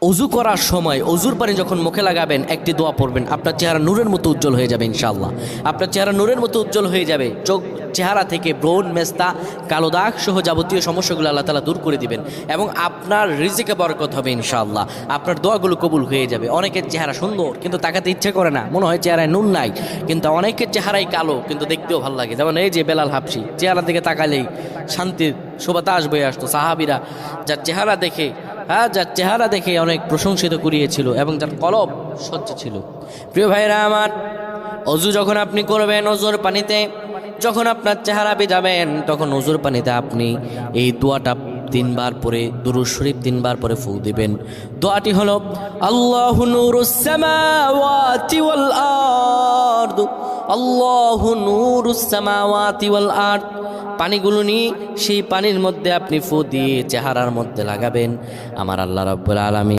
অজু করার সময় অজুর পানি যখন মুখে লাগাবেন একটি দোয়া পড়বেন, আপনার চেহারা নূরের মতো উজ্জ্বল হয়ে যাবে ইনশাআল্লাহ। আপনার চেহারা নূরের মতো উজ্জ্বল হয়ে যাবে। চেহারা থেকে ব্রণ, মেস্তা, কালো দাগ সহ যাবতীয় সমস্যাগুলো আল্লাহ তাআলা দূর করে দিবেন এবং আপনার রিজিকে বরকত হবে ইনশাআল্লাহ। আপনার দোয়াগুলো কবুল হয়ে যাবে। অনেকের চেহারা সুন্দর কিন্তু তাকাতে ইচ্ছে করে না, মনে হয় চেহারায় নুন নাই, কিন্তু অনেকের চেহারাই কালো কিন্তু দেখতেও ভালো লাগে। যেমন এই যে বেলাল হাবশি, চেহারা দিকে তাকালেই শান্তির সুবাতাস বয়ে আসতো। সাহাবীরা যার চেহারা দেখে অনেক প্রশংসিত করিয়েছিল এবং যার কলব স্বচ্ছ ছিল। প্রিয় ভাইরা আমার, অজু যখন আপনি করবেন, অজুর পানিতে যখন আপনার চেহারা ভিজাবেন, তখন অজুর পানিতে আপনি এই দোয়াটা 3 বার পরে, দুরূদ শরীফ 3 বার পরে ফু দিবেন। দোয়াটি হলো আল্লাহু নূরুস সামাওয়াতি ওয়াল আরদ, আল্লাহু নূরুস সামাওয়াতি ওয়াল আরদ। পানিগুলো নিয়ে সেই পানির মধ্যে আপনি ফু দিয়ে চেহারার মধ্যে লাগাবেন। আমার আল্লাহ রাব্বুল আলামিন